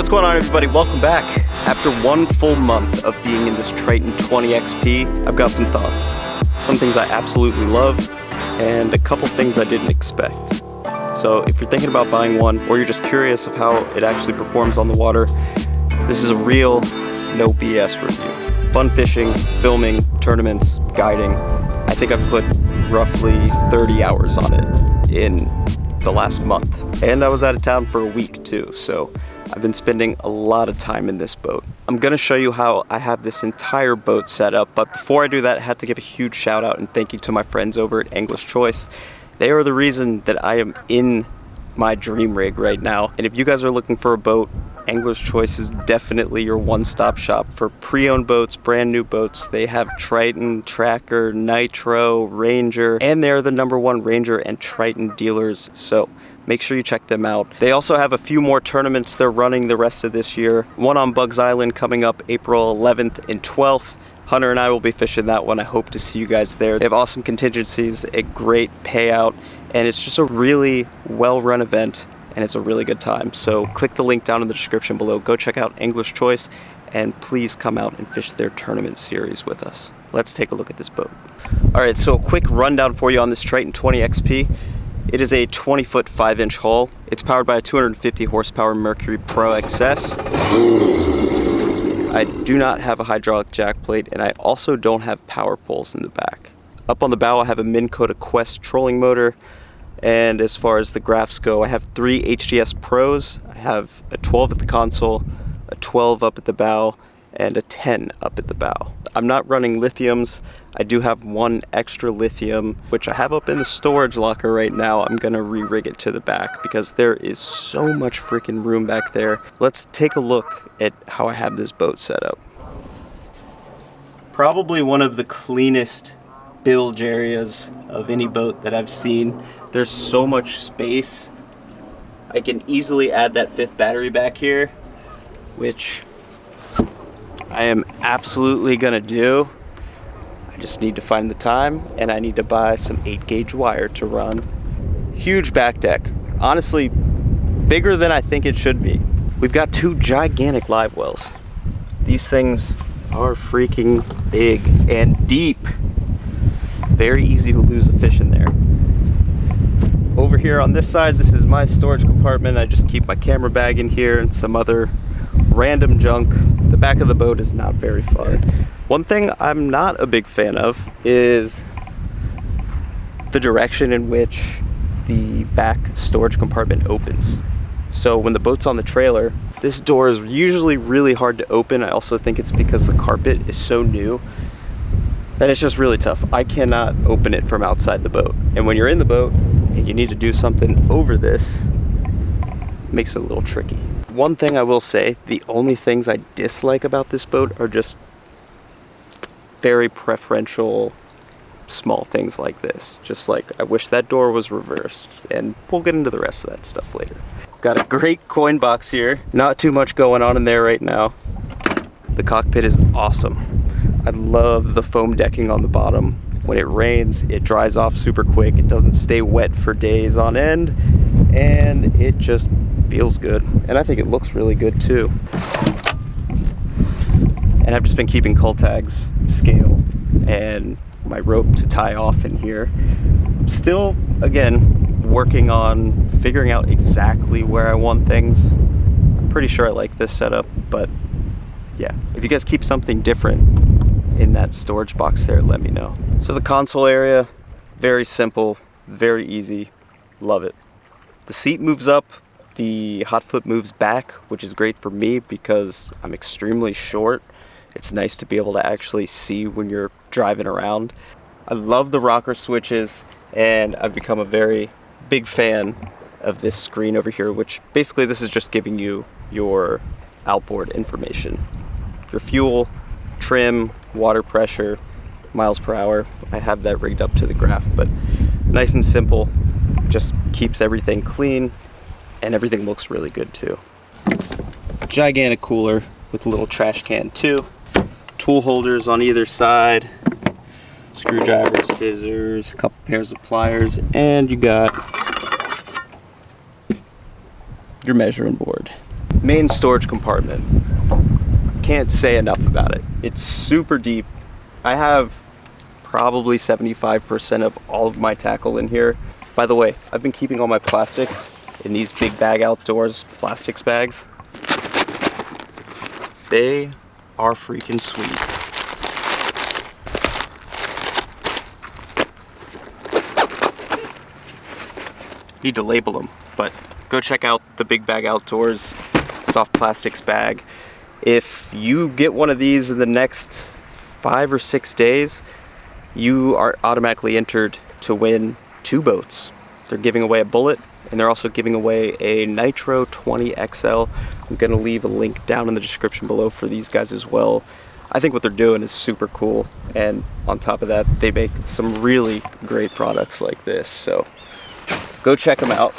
What's going on, everybody? Welcome back. After one full month of being in this Triton 20 XP, I've got some thoughts. Some things I absolutely love, and a couple things I didn't expect. So if you're thinking about buying one, or you're just curious of how it actually performs on the water, this is a real, no BS review. Fun fishing, filming, tournaments, guiding. I think I've put roughly 30 hours on it in the last month. And I was out of town for a week too, so I've been spending a lot of time in this boat. I'm gonna show you how I have this entire boat set up, but before I do that, I have to give a huge shout out and thank you to my friends over at English Choice. They are the reason that I am in my dream rig right now. And if you guys are looking for a boat, English Choice is definitely your one-stop shop for pre-owned boats, brand new boats. They have Triton, Tracker, Nitro, Ranger, and they're the #1 Ranger and Triton dealers. So make sure you check them out. They also have a few more tournaments they're running the rest of this year. One on Bugs Island coming up April 11th and 12th. Hunter and I will be fishing that one. I hope to see you guys there. They have awesome contingencies, a great payout, and it's just a really well-run event, and it's a really good time. So click the link down in the description below. Go check out English Choice, and please come out and fish their tournament series with us. Let's take a look at this boat. All right, so a quick rundown for you on this Triton 20 XP. It is a 20-foot 5-inch hull. It's powered by a 250 horsepower Mercury Pro XS. I do not have a hydraulic jack plate, and I also don't have power poles in the back. Up on the bow, I have a Minn Kota Quest trolling motor, and as far as the graphs go, I have 3 HDS Pros. I have a 12 at the console, a 12 up at the bow, and a 10 up at the bow. I'm not running lithiums. I do have one extra lithium, which I have up in the storage locker right now. I'm gonna re-rig it to the back because there is so much freaking room back there. Let's take a look at how I have this boat set up. Probably one of the cleanest bilge areas of any boat that I've seen. There's so much space. I can easily add that 5th battery back here, which I am absolutely gonna do. I just need to find the time, and I need to buy some 8-gauge wire to run. Huge back deck. Honestly, bigger than I think it should be. We've got 2 gigantic live wells. These things are freaking big and deep. Very easy to lose a fish in there. Over here on this side, this is my storage compartment. I just keep my camera bag in here and some other random junk. The back of the boat is not very far. One thing I'm not a big fan of is the direction in which the back storage compartment opens. So when the boat's on the trailer, this door is usually really hard to open. I also think it's because the carpet is so new that it's just really tough. I cannot open it from outside the boat. And when you're in the boat and you need to do something over this, it makes it a little tricky. One thing I will say, the only things I dislike about this boat are just very preferential small things like this. Just like, I wish that door was reversed, and we'll get into the rest of that stuff later. Got a great coin box here. Not too much going on in there right now. The cockpit is awesome. I love the foam decking on the bottom. When it rains, it dries off super quick. It doesn't stay wet for days on end, and it just feels good. And I think it looks really good too. And I've just been keeping cull tags, scale, and my rope to tie off in here. Still, again, working on figuring out exactly where I want things. I'm pretty sure I like this setup, but yeah. If you guys keep something different in that storage box there, let me know. So the console area, very simple, very easy, love it. The seat moves up, the hot foot moves back, which is great for me because I'm extremely short. It's nice to be able to actually see when you're driving around. I love the rocker switches, and I've become a very big fan of this screen over here, which basically this is just giving you your outboard information. Your fuel, trim, water pressure, miles per hour. I have that rigged up to the graph, but nice and simple. Just keeps everything clean, and everything looks really good too. Gigantic cooler with a little trash can too. Tool holders on either side, screwdriver, scissors, a couple pairs of pliers, and you got your measuring board. Main storage compartment. Can't say enough about it. It's super deep. I have probably 75% of all of my tackle in here. By the way, I've been keeping all my plastics in these big bag outdoors plastics bags. They are freaking sweet. Need to label them, but go check out the Big Bag Outdoors soft plastics bag. If you get one of these in the next 5 or 6 days, you are automatically entered to win 2 boats. They're giving away a bullet, and they're also giving away a Nitro 20 XL. I'm gonna leave a link down in the description below for these guys as well. I think what they're doing is super cool, and on top of that, they make some really great products like this. So go check them out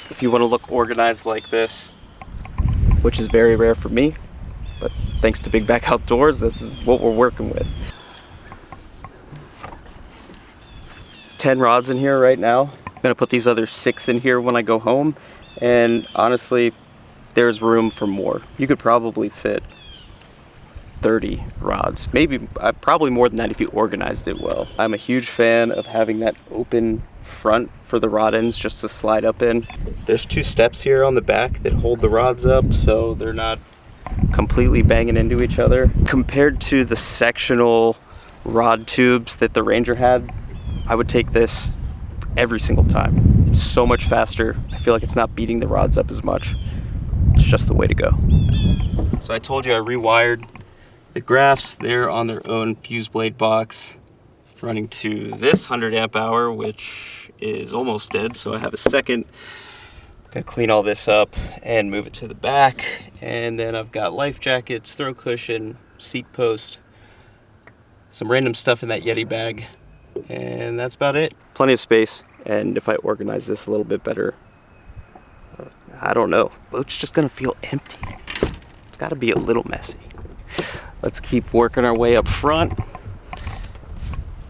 if you want to look organized like this, which is very rare for me, but thanks to Big Bag Outdoors, this is what we're working with. 10 rods in here right now. I'm gonna put these other 6 in here when I go home, and honestly, there's room for more. You could probably fit 30 rods, maybe probably more than that if you organized it well. I'm a huge fan of having that open front for the rod ends just to slide up in. There's 2 steps here on the back that hold the rods up so they're not completely banging into each other. Compared to the sectional rod tubes that the Ranger had, I would take this every single time. It's so much faster. I feel like it's not beating the rods up as much. It's just the way to go. So I told you I rewired the graphs. They're on their own fuse blade box, running to this 100 amp hour, which is almost dead. So I have a second. Gonna clean all this up and move it to the back. And then I've got life jackets, throw cushion, seat post, some random stuff in that Yeti bag. And that's about it. Plenty of space. And if I organize this a little bit better, I don't know. Boat's just gonna feel empty. It's gotta be a little messy. Let's keep working our way up front.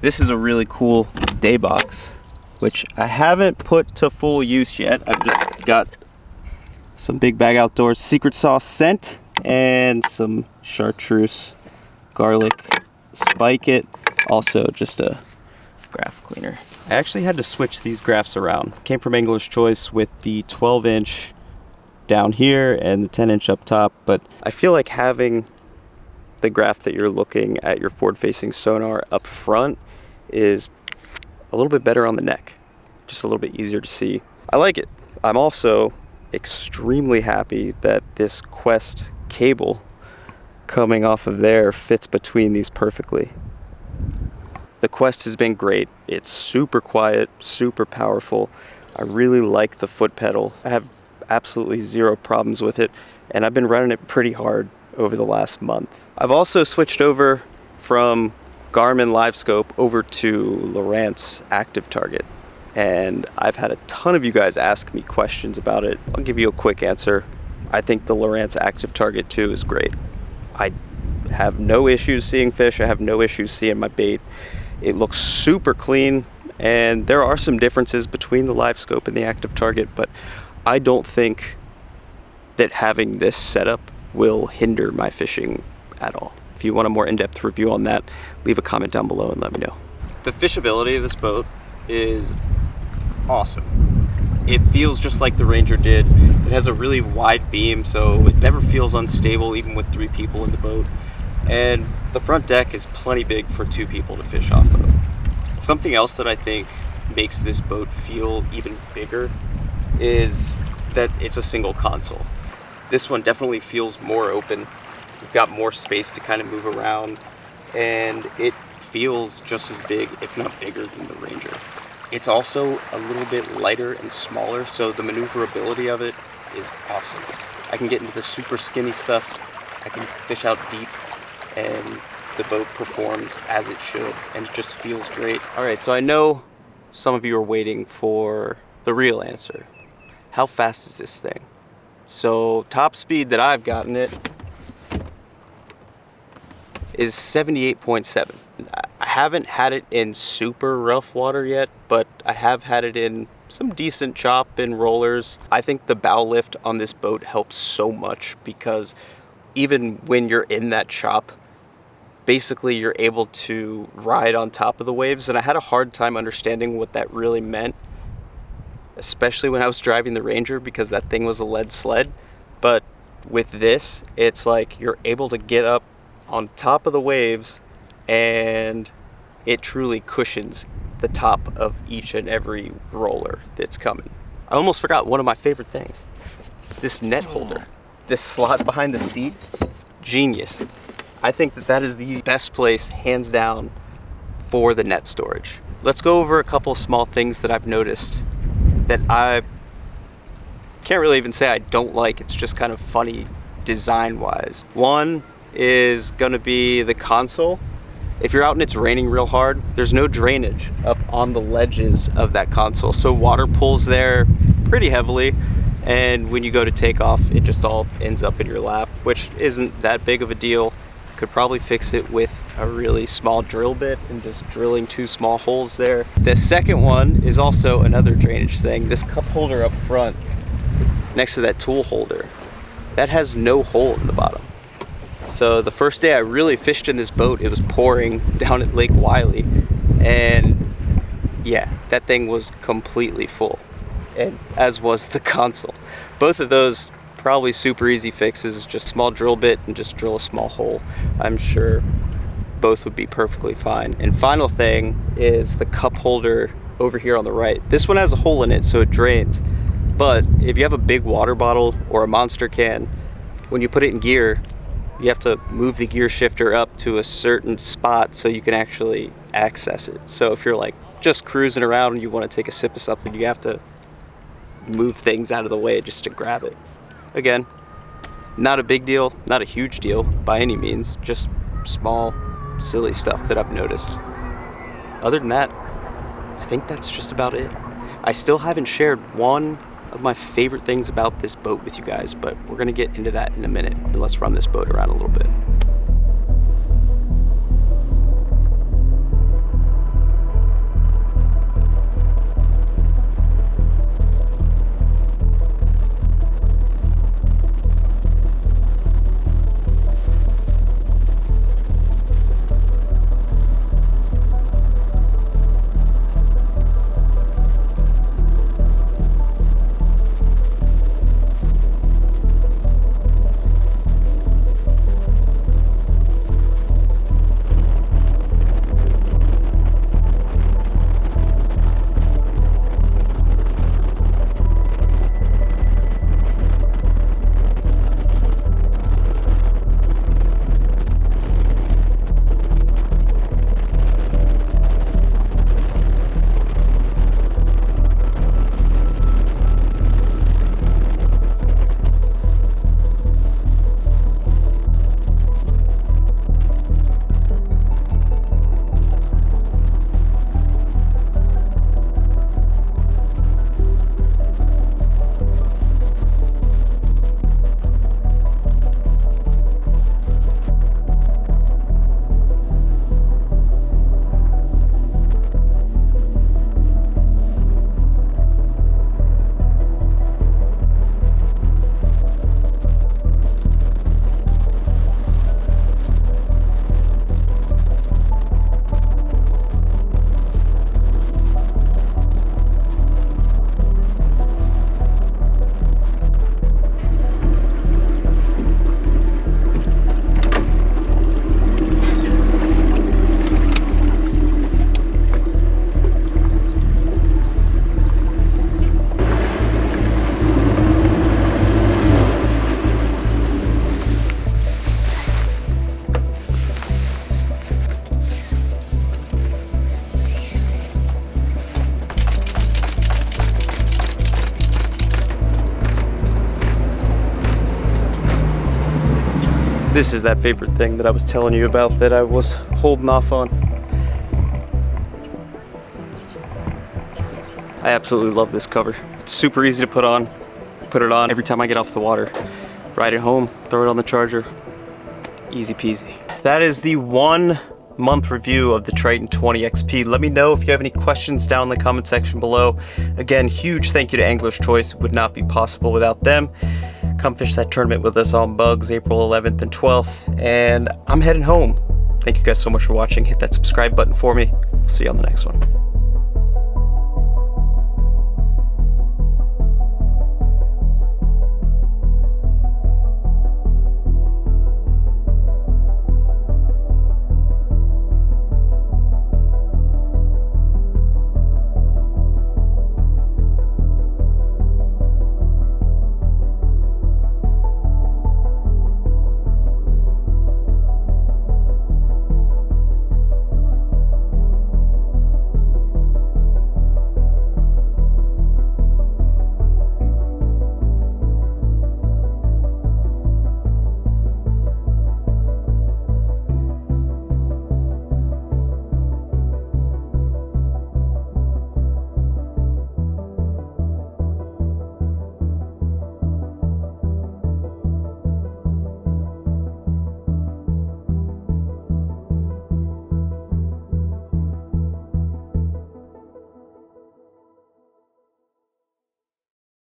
This is a really cool day box, which I haven't put to full use yet. I've just got some Big Bag Outdoors secret sauce scent and some chartreuse garlic spike it. Also just a graph cleaner. I actually had to switch these graphs around. Came from Angler's Choice with the 12-inch down here and the 10-inch up top, but I feel like having the graph that you're looking at your forward-facing sonar up front is a little bit better on the neck. Just a little bit easier to see. I like it. I'm also extremely happy that this Quest cable coming off of there fits between these perfectly. The Quest has been great. It's super quiet, super powerful. I really like the foot pedal. I have absolutely 0 problems with it, and I've been running it pretty hard over the last month. I've also switched over from Garmin LiveScope over to Lowrance Active Target, and I've had a ton of you guys ask me questions about it. I'll give you a quick answer. I think the Lowrance Active Target 2 is great. I have no issues seeing fish. I have no issues seeing my bait. It looks super clean, and there are some differences between the LiveScope and the Active Target, but I don't think that having this setup will hinder my fishing at all. If you want a more in-depth review on that, leave a comment down below and let me know. The fishability of this boat is awesome. It feels just like the Ranger did. It has a really wide beam, so it never feels unstable even with 3 people in the boat. And the front deck is plenty big for 2 people to fish off of. Something else that I think makes this boat feel even bigger is that it's a single console. This one definitely feels more open. You've got more space to kind of move around, and it feels just as big, if not bigger, than the Ranger. It's also a little bit lighter and smaller, so the maneuverability of it is awesome. I can get into the super skinny stuff, I can fish out deep, and the boat performs as it should, and it just feels great. All right, so I know some of you are waiting for the real answer. How fast is this thing? So top speed that I've gotten it is 78.7. I haven't had it in super rough water yet, but I have had it in some decent chop and rollers. I think the bow lift on this boat helps so much because even when you're in that chop, basically you're able to ride on top of the waves, and I had a hard time understanding what that really meant, especially when I was driving the Ranger because that thing was a lead sled. But with this, it's like you're able to get up on top of the waves and it truly cushions the top of each and every roller that's coming. I almost forgot one of my favorite things. This net holder, this slot behind the seat, genius. I think that is the best place, hands down, for the net storage. Let's go over a couple of small things that I've noticed that I can't really even say I don't like. It's just kind of funny design-wise. One is gonna be the console. If you're out and it's raining real hard, there's no drainage up on the ledges of that console. So water pulls there pretty heavily, and when you go to take off, it just all ends up in your lap, which isn't that big of a deal. Could probably fix it with a really small drill bit and just drilling 2 small holes there. The second one is also another drainage thing. This cup holder up front, next to that tool holder, that has no hole in the bottom. So the first day I really fished in this boat, it was pouring down at Lake Wiley, and yeah, that thing was completely full, and as was the console. Both of those probably super easy fixes, just small drill bit and just drill a small hole. I'm sure both would be perfectly fine. And final thing is the cup holder over here on the right. This one has a hole in it so it drains, but if you have a big water bottle or a monster can, when you put it in gear, you have to move the gear shifter up to a certain spot so you can actually access it. So if you're like just cruising around and you want to take a sip of something, you have to move things out of the way just to grab it. Again, not a big deal, not a huge deal by any means, just small, silly stuff that I've noticed. Other than that, I think that's just about it. I still haven't shared one of my favorite things about this boat with you guys, but we're gonna get into that in a minute. Let's run this boat around a little bit. This is that favorite thing that I was telling you about that I was holding off on. I absolutely love this cover. It's super easy to put on. Put it on every time I get off the water. Ride it home, throw it on the charger. Easy peasy. That is the one month review of the Triton 20 XP. Let me know if you have any questions down in the comment section below. Again, huge thank you to Angler's Choice. It would not be possible without them. Come fish that tournament with us on Bugs, April 11th and 12th. And I'm heading home. Thank you guys so much for watching. Hit that subscribe button for me. See you on the next one.